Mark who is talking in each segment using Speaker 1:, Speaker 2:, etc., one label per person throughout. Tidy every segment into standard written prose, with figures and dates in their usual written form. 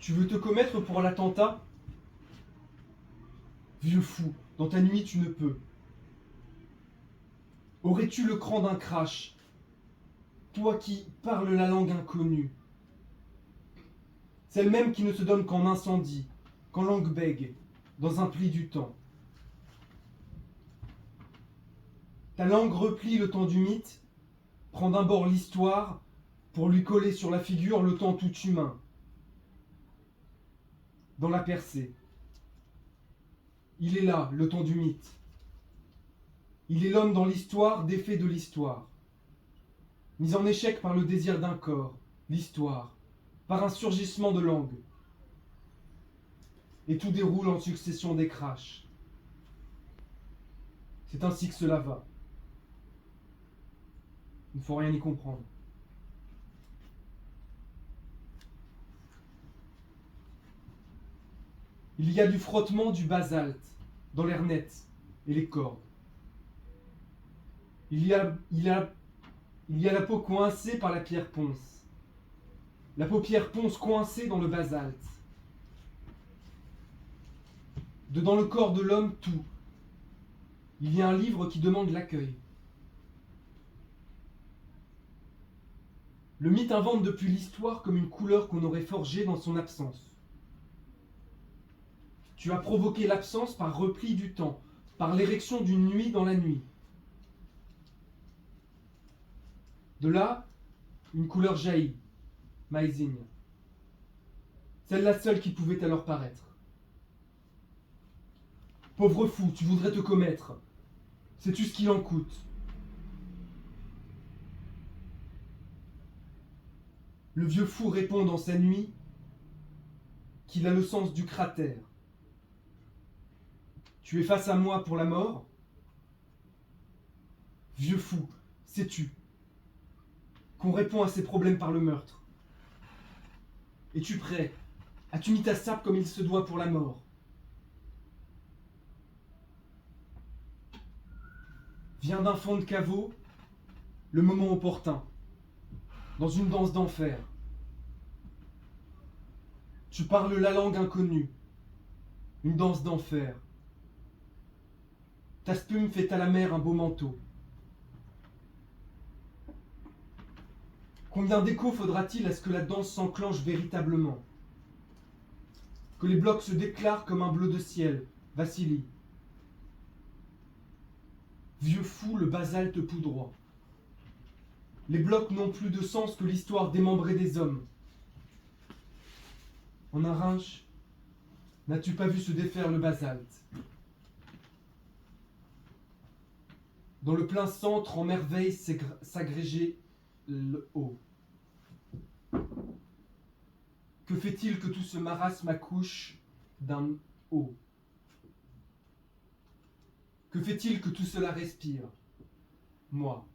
Speaker 1: Tu veux te commettre pour l'attentat? Vieux fou, dans ta nuit tu ne peux. Aurais-tu le cran d'un crash, toi qui parles la langue inconnue, celle même qui ne se donne qu'en incendie, qu'en langue bègue, dans un pli du temps. Ta langue replie le temps du mythe, prend d'un bord l'histoire, pour lui coller sur la figure le temps tout humain. Dans la percée. Il est là, le temps du mythe. Il est l'homme dans l'histoire, défait de l'histoire. Mis en échec par le désir d'un corps, l'histoire, par un surgissement de langue. Et tout déroule en succession des crashs. C'est ainsi que cela va. Il ne faut rien y comprendre. Il y a du frottement du basalte dans l'air net et les cordes. Il y a la peau coincée par la pierre ponce. La paupière ponce coincée dans le basalte. Dans le corps de l'homme, tout. Il y a un livre qui demande l'accueil. Le mythe invente depuis l'histoire comme une couleur qu'on aurait forgée dans son absence. Tu as provoqué l'absence par repli du temps, par l'érection d'une nuit dans la nuit. De là, une couleur jaillit, Maïzine. Celle-là seule qui pouvait alors paraître. Pauvre fou, tu voudrais te commettre. Sais-tu ce qu'il en coûte? Le vieux fou répond dans sa nuit qu'il a le sens du cratère. Tu es face à moi pour la mort? Vieux fou, sais-tu qu'on répond à ces problèmes par le meurtre? Es-tu prêt? As-tu mis ta sape comme il se doit pour la mort? Vient d'un fond de caveau le moment opportun, dans une danse d'enfer. Tu parles la langue inconnue, une danse d'enfer. Ta spume fait à la mer un beau manteau. Combien d'échos faudra-t-il à ce que la danse s'enclenche véritablement? Que les blocs se déclarent comme un bleu de ciel, vacillent. Vieux fou, le basalte poudroie. Les blocs n'ont plus de sens que l'histoire démembrée des hommes. En un rinche, n'as-tu pas vu se défaire le basalte? Dans le plein centre, en merveille, s'agréger le haut. Que fait-il que tout ce marasme accouche d'un haut? Que fait-il que tout cela respire? Moi,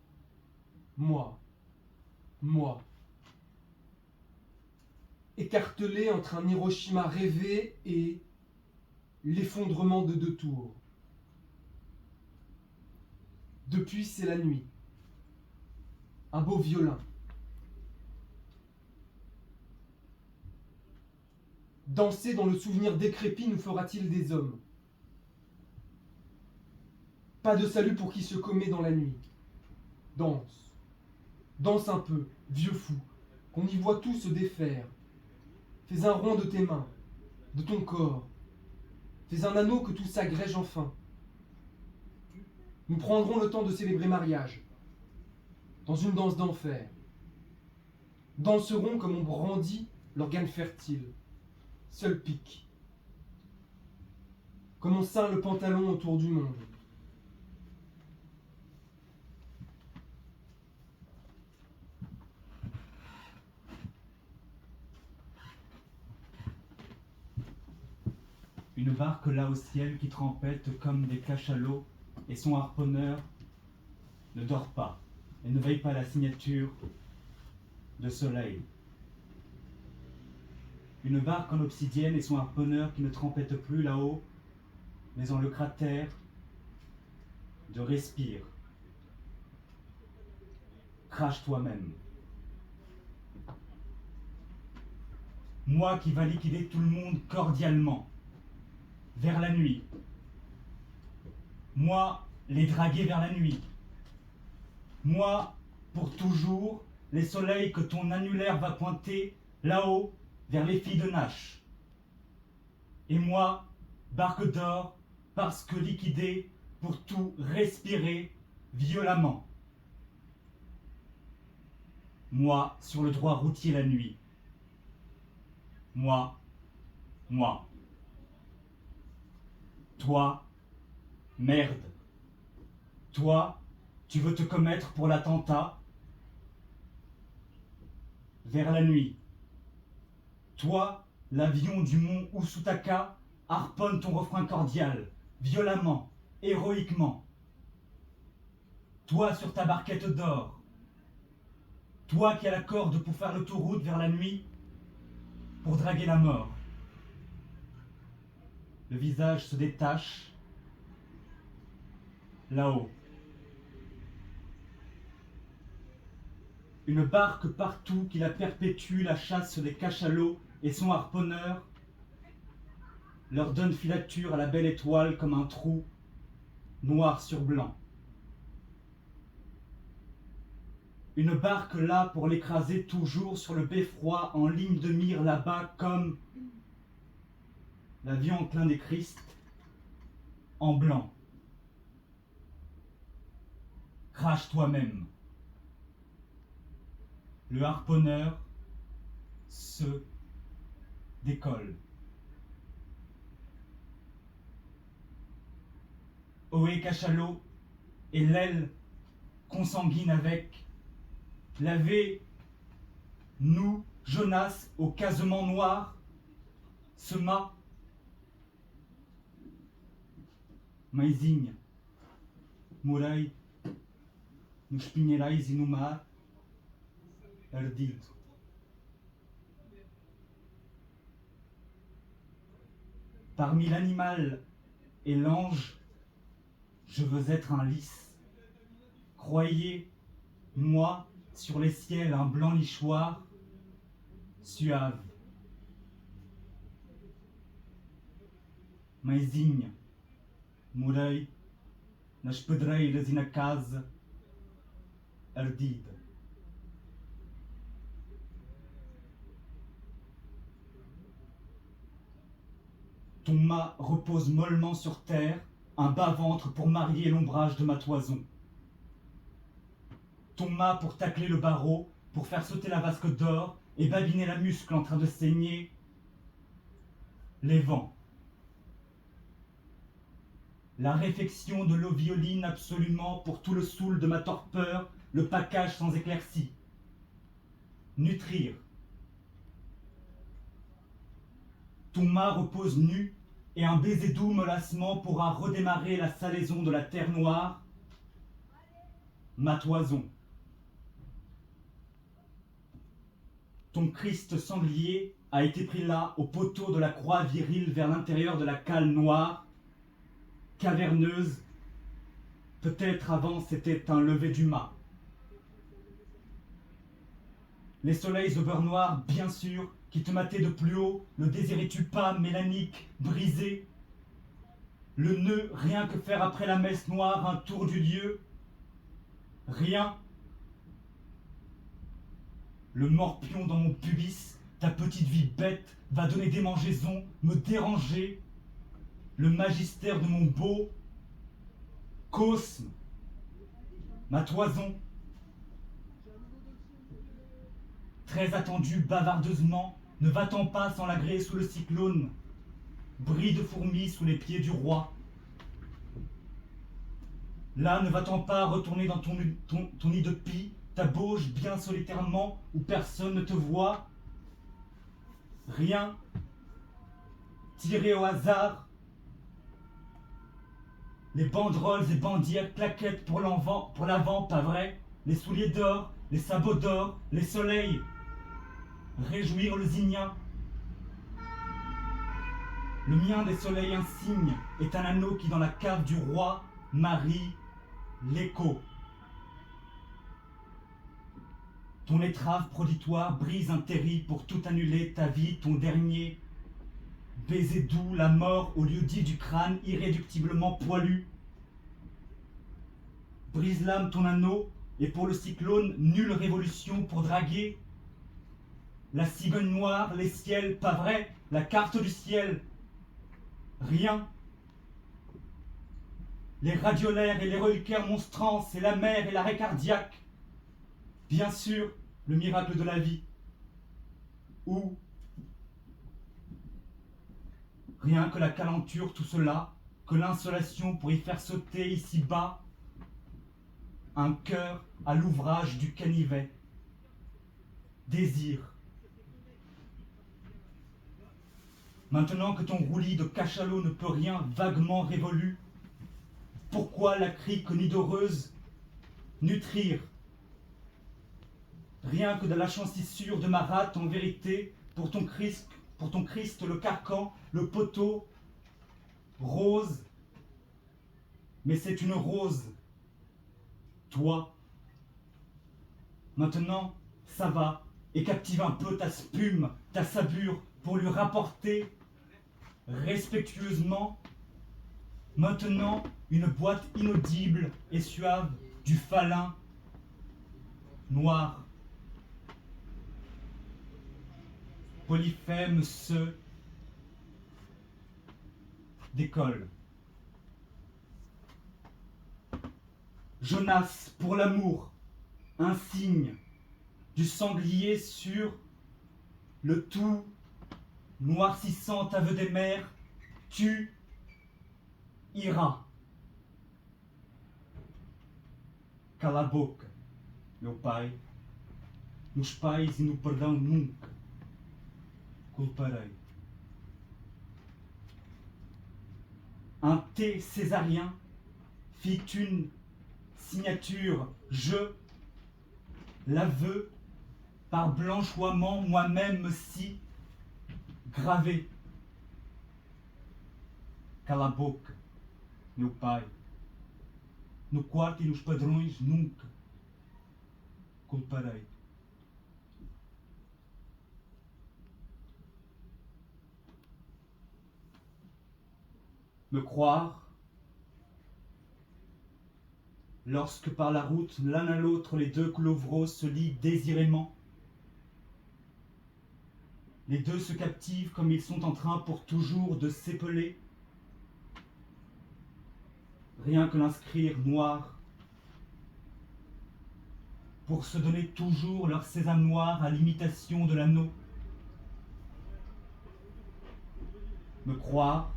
Speaker 1: moi, moi. Écartelé entre un Hiroshima rêvé et l'effondrement de 2 tours. Depuis, c'est la nuit. Un beau violin. Danser dans le souvenir décrépit nous fera-t-il des hommes? Pas de salut pour qui se commet dans la nuit. Danse. Danse un peu, vieux fou, qu'on y voit tout se défaire. Fais un rond de tes mains, de ton corps. Fais un anneau que tout s'agrège enfin. Nous prendrons le temps de célébrer mariage, dans une danse d'enfer. Danserons comme on brandit l'organe fertile, seul pic. Comme on ceint le pantalon autour du monde.
Speaker 2: Une barque là au ciel qui trempette comme des cachalots, et son harponneur ne dort pas et ne veille pas la signature de soleil. Une barque en obsidienne et son harponneur qui ne trempette plus là-haut, mais en le cratère de respire. Crache toi-même. moi qui va liquider tout le monde cordialement, vers la nuit. Moi, les draguer vers la nuit. Moi, pour toujours, les soleils que ton annulaire va pointer là-haut vers les filles de Nash. Et moi, barque d'or, parce que liquidé pour tout respirer violemment. Moi, sur le droit routier la nuit. Moi. Toi, merde. Toi, tu veux te commettre pour l'attentat vers la nuit. Toi, l'avion du mont Usutaka harponne ton refrain cordial, violemment, héroïquement. Toi sur ta barquette d'or. Toi qui as la corde pour faire l'autoroute vers la nuit, pour draguer la mort. Le visage se détache, là-haut. Une barque partout qui la perpétue la chasse des cachalots et son harponneur leur donne filature à la belle étoile comme un trou, noir sur blanc. Une barque là pour l'écraser toujours sur le beffroi en ligne de mire là-bas comme l'avion enclin des Christ en blanc. Crache toi-même. Le harponneur se décolle. Ohé cachalot et l'aile consanguine avec. Laver, nous, Jonas, au casement noir, ce mât. Maizinha, Murai, nos pinheirais e no mar, ardido. Parmi l'animal et l'ange, je veux être un lys. Croyez, moi, sur les ciels, un blanc nichoir, suave. Maizinha, morei nas pedreiras e na casa ardida. Ton mât repose mollement sur terre, un bas-ventre pour marier l'ombrage de ma toison. Ton mât pour tacler le barreau, pour faire sauter la vasque d'or et babiner la muscle en train de saigner les vents. La réfection de l'eau violine absolument pour tout le soul de ma torpeur, le package sans éclaircie. Nutrir. Ton mât repose nu et un baiser doux mollassement pourra redémarrer la salaison de la terre noire, ma toison. Ton Christ sanglier a été pris là, au poteau de la croix virile vers l'intérieur de la cale noire, caverneuse. Peut-être avant c'était un lever du mât. Les soleils au beurre noir, bien sûr, qui te mataient de plus haut, ne désirais-tu pas, mélanique, brisé? Le nœud, rien que faire après la messe noire, un tour du lieu? Rien. Le morpion dans mon pubis, ta petite vie bête, va donner des mangeaisons, me déranger. Le magistère de mon beau cosme, ma toison. Très attendu bavardeusement, ne va-t-on pas sans l'agréer sous le cyclone? Bris de fourmis sous les pieds du roi. Là, ne va-t-on pas retourner dans ton nid de pie, ta bauge bien solitairement, où personne ne te voit? Rien. Tiré au hasard. Les banderoles et bandillettes, claquettes pour l'avant, pas vrai? Les souliers d'or, les sabots d'or, les soleils. Réjouir le zygnien. Le mien des soleils insignes est un anneau qui dans la cave du roi marie l'écho. Ton étrave proditoire brise un terri pour tout annuler ta vie, ton dernier baiser doux, la mort au lieu dit du crâne irréductiblement poilu. Brise l'âme ton anneau, et pour le cyclone, nulle révolution pour draguer la cigogne noire, les ciels, pas vrai, la carte du ciel, rien. Les radiolaires et les reliquaires monstrances, et la mer et l'arrêt cardiaque. Bien sûr, le miracle de la vie. Ou rien que la calenture, tout cela, que l'insolation pour y faire sauter ici-bas un cœur à l'ouvrage du canivet. Désir. Maintenant que ton roulis de cachalot ne peut rien vaguement révolu, pourquoi la crique nidoreuse nutrir? Rien que de la chancissure de ma rate en vérité, pour ton Christ le carcan, le poteau, rose, mais c'est une rose, toi. Maintenant, ça va, et captive un peu ta spume, ta sabure, pour lui rapporter respectueusement, maintenant, une boîte inaudible et suave du falin noir. Polyphème se décolle. Jonas, pour l'amour, un signe du sanglier sur le tout noircissant aveu des mers, tu iras. Cala a boca, meu pai, nos pais e no perdão nunca culparei. Un T césarien fit une signature, je l'aveu par blanchoiement moi-même si gravé. Cala a boca, meu pai, no quarto e nos padrões nunca culparei. Me croire, lorsque par la route, l'un à l'autre, les deux clovreaux se lient désirément. Les deux se captivent comme ils sont en train pour toujours de s'épeler. Rien que l'inscrire noir, pour se donner toujours leur sésame noir à l'imitation de l'anneau. Me croire,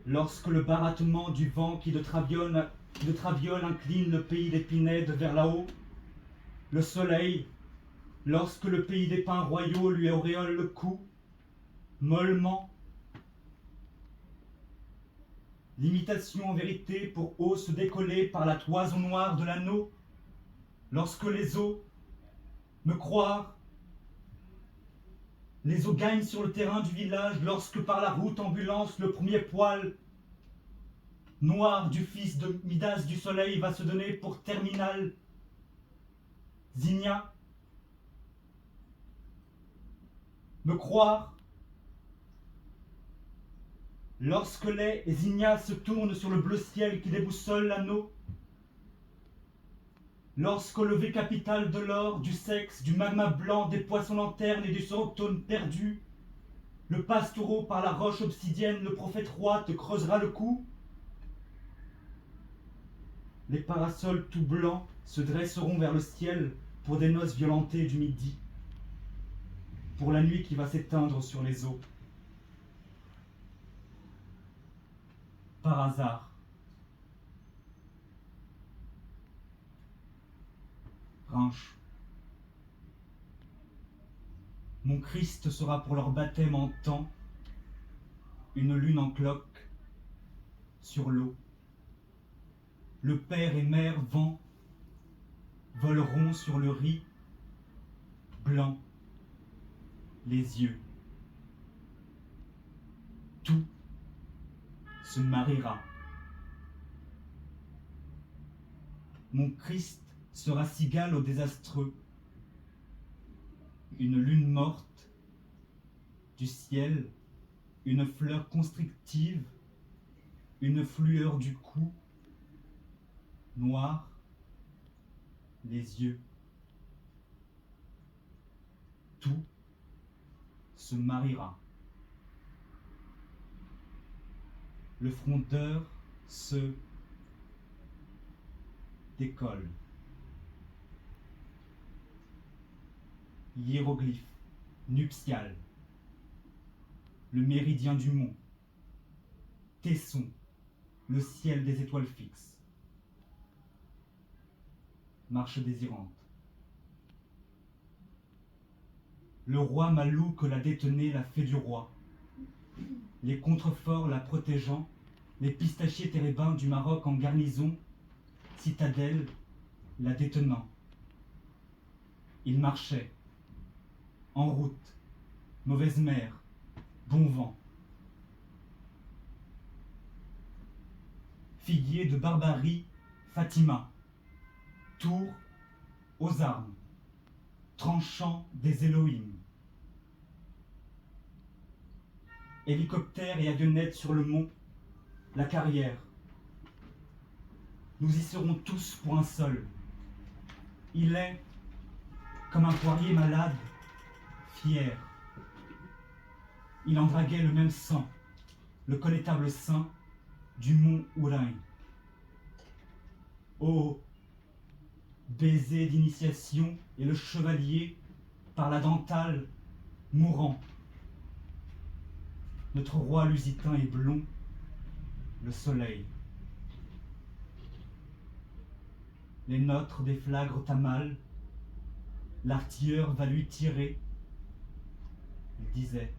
Speaker 2: lorsque le barattement du vent qui de traviole incline le pays des pinèdes vers là-haut, le soleil, lorsque le pays des pins royaux lui auréole le cou, mollement, l'imitation en vérité pour eau se décoller par la toison noire de l'anneau, lorsque les eaux, me croire, les eaux gagnent sur le terrain du village, lorsque par la route ambulance le premier poil noir du fils de Midas du soleil va se donner pour terminal Zigna. Me croire, lorsque les Zigna se tournent sur le bleu ciel qui déboussole l'anneau, lorsqu'au lever capital de l'or, du sexe, du magma blanc, des poissons lanternes et du soroctone perdu, le pastoureau par la roche obsidienne, le prophète roi te creusera le cou. Les parasols tout blancs se dresseront vers le ciel pour des noces violentées du midi, pour la nuit qui va s'éteindre sur les eaux. Par hasard. Ranche. Mon Christ sera pour leur baptême en temps une lune en cloque sur l'eau. Le père et mère vent voleront sur le riz blanc les yeux. Tout se mariera. Mon Christ sera cigale au désastreux. Une lune morte, du ciel, une fleur constrictive, une flueur du cou, noire, les yeux. Tout se mariera. Le frondeur se décolle. Hiéroglyphe nuptial. Le méridien du mont. Tesson, le ciel des étoiles fixes. Marche désirante. Le roi Malouk la détenait, la fée du roi. Les contreforts la protégeant, les pistachiers térébins du Maroc en garnison, citadelle la détenant. Il marchait, en route, mauvaise mer, bon vent. Figuier de barbarie, Fatima, tour aux armes, tranchant des Elohim. Hélicoptère et avionnette sur le mont, la carrière. Nous y serons tous pour un seul. Il est comme un poirier malade, fier. Il en draguait le même sang, le connétable sein du mont Ourain. Ô baiser d'initiation et le chevalier par la dentale mourant. Notre roi lusitain est blond, le soleil. Les nôtres déflagrent à mal, l'artilleur va lui tirer. Il disait,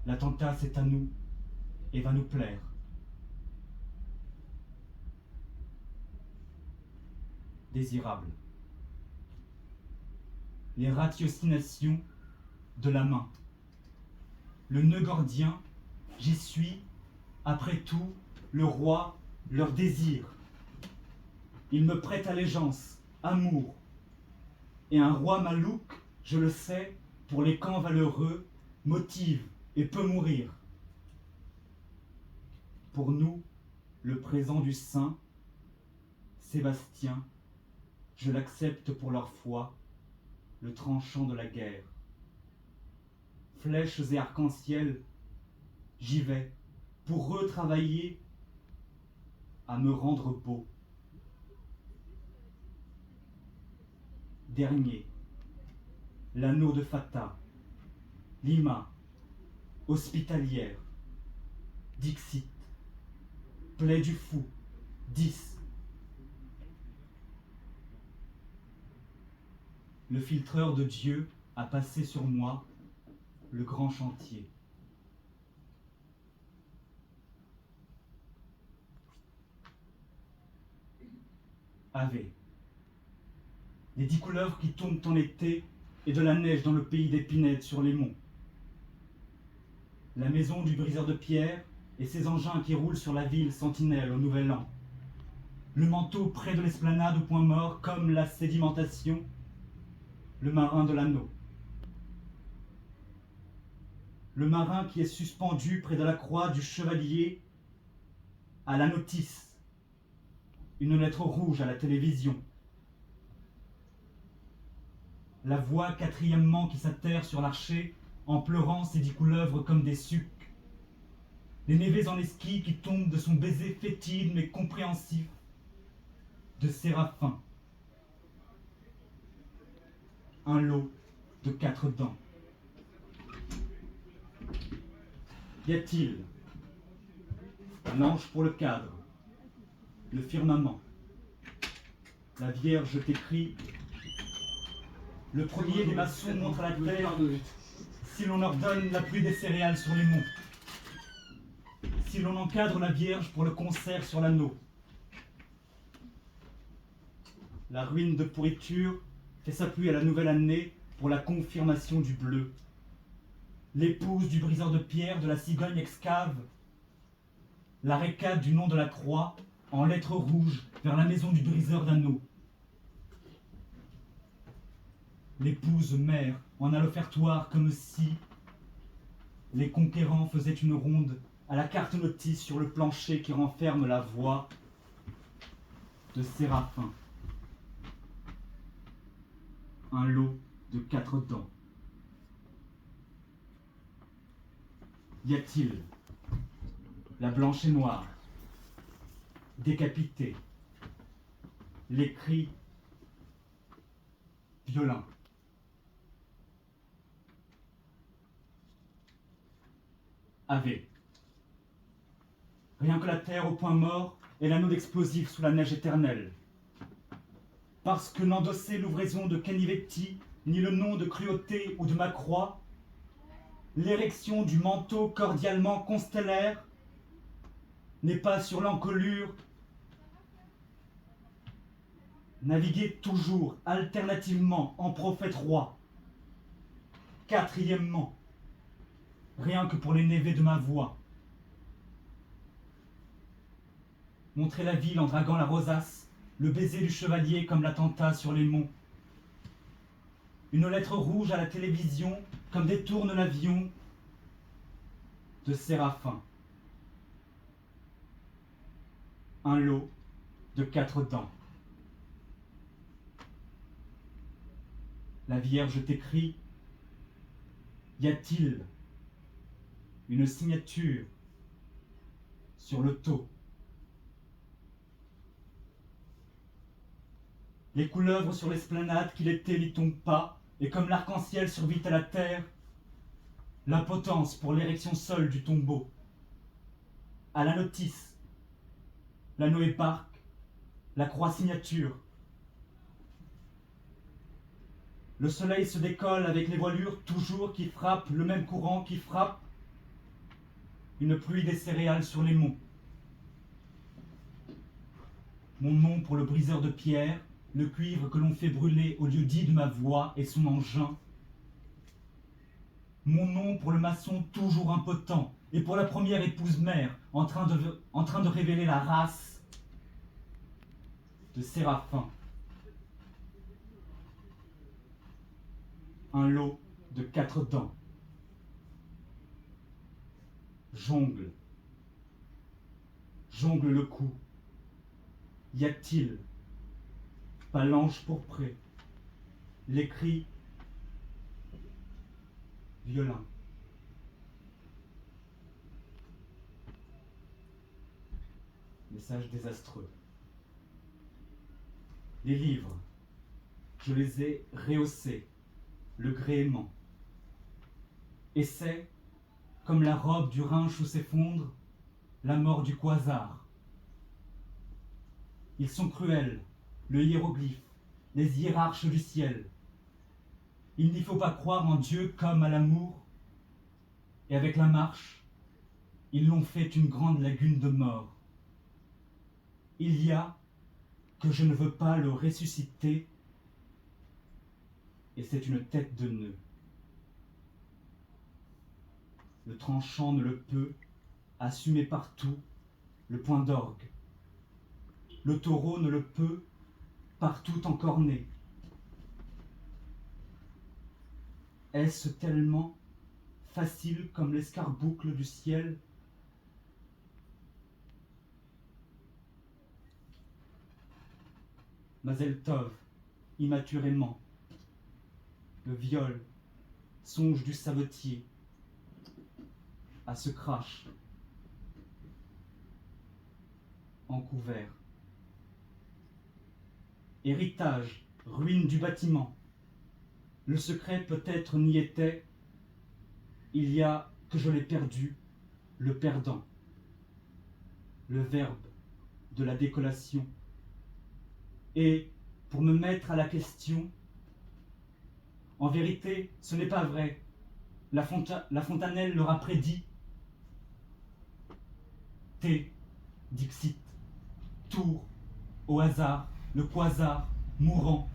Speaker 2: l'attentat c'est à nous et va nous plaire. Désirable. Les ratiocinations de la main. Le nœud gordien, j'y suis, après tout, le roi, leur désir. Ils me prêtent allégeance, amour. Et un roi Malouk, je le sais, pour les camps valeureux, motive et peut mourir. Pour nous, le présent du saint, Sébastien, je l'accepte pour leur foi, le tranchant de la guerre. Flèches et arc-en-ciel, j'y vais, pour retravailler, à me rendre beau. Dernier, l'anneau de Fata, Lima, hospitalière, Dixit, plaie du fou, 10. Le filtreur de Dieu a passé sur moi le grand chantier. Ave. Les 10 couleuvres qui tombent en été et de la neige dans le pays d'Épinette sur les monts. La maison du briseur de pierre et ses engins qui roulent sur la ville sentinelle au nouvel an. Le manteau près de l'esplanade au point mort comme la sédimentation. Le marin de l'anneau. Le marin qui est suspendu près de la croix du chevalier à la notice. Une lettre rouge à la télévision. La voix quatrièmement qui s'atterre sur l'archer en pleurant ses 10 couleuvres comme des sucs. Les névés en esquis qui tombent de son baiser fétide mais compréhensif de séraphin. Un lot de 4 dents. Y a-t-il un ange pour le cadre, le firmament, la Vierge t'écrit, le premier des maçons montre à la terre si l'on ordonne la pluie des céréales sur les monts, si l'on encadre la Vierge pour le concert sur l'anneau. La ruine de pourriture fait sa pluie à la nouvelle année pour la confirmation du bleu. L'épouse du briseur de pierre de la cigogne excave la récade du nom de la croix en lettres rouges vers la maison du briseur d'anneaux. l'épouse mère en a l'offertoire comme si les conquérants faisaient une ronde à la carte notice sur le plancher qui renferme la voix de Séraphin. Un lot de 4 dents. Y a-t-il la blanche et noire, décapitée, les cris violents? Ave. Rien que la terre au point mort et l'anneau d'explosif sous la neige éternelle. Parce que n'endossait l'ouvraison de Canivetti, ni le nom de cruauté ou de ma croix, l'érection du manteau cordialement constellaire n'est pas sur l'encolure. Naviguer toujours alternativement en prophète roi. Quatrièmement, rien que pour les névés de ma voix. Montrer la ville en draguant la rosace, le baiser du chevalier comme l'attentat sur les monts. Une lettre rouge à la télévision comme détourne l'avion de Séraphin. Un lot de 4 dents. La Vierge t'écrit: y a-t-il une signature sur le taux? Les couleuvres sur l'esplanade qui l'été n'y tombent pas, et comme l'arc-en-ciel survit à la terre, la potence pour l'érection seule du tombeau. À la notice, la Noé Park, la croix signature. Le soleil se décolle avec les voilures toujours qui frappent le même courant qui frappe une pluie des céréales sur les monts. Mon nom pour le briseur de pierre, le cuivre que l'on fait brûler au lieu dit de ma voix et son engin. Mon nom pour le maçon toujours impotent et pour la première épouse mère en train de révéler la race de Séraphin. Un lot de 4 dents. Jongle. Jongle le cou. Y a-t-il pas l'ange pourpré, les cris violents? Message désastreux. Les livres, je les ai rehaussés, le gréement. Et c'est, comme la robe du Rhinche où s'effondre, la mort du quasar. Ils sont cruels, le hiéroglyphe, les hiérarches du ciel. Il n'y faut pas croire en Dieu comme à l'amour, et avec la marche, ils l'ont fait une grande lagune de mort. Il y a que je ne veux pas le ressusciter, et c'est une tête de nœud. Le tranchant ne le peut, assumer partout le point d'orgue. Le taureau ne le peut, partout encorné. Est-ce tellement facile comme l'escarboucle du ciel? Mazel Tov, immaturément. Le viol, songe du savetier, à ce crash, en couvert. Héritage, ruine du bâtiment. Le secret peut-être n'y était. Il y a que je l'ai perdu, le perdant. Le verbe de la décollation. Et, pour me mettre à la question, en vérité, ce n'est pas vrai. La Fontanelle leur a prédit. T, Dixit, tour, au hasard, le quasar, mourant,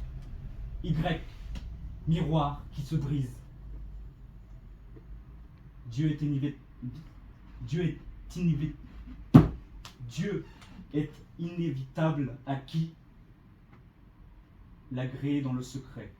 Speaker 2: Y, miroir qui se brise. Dieu est inévitable à qui l'agréé dans le secret.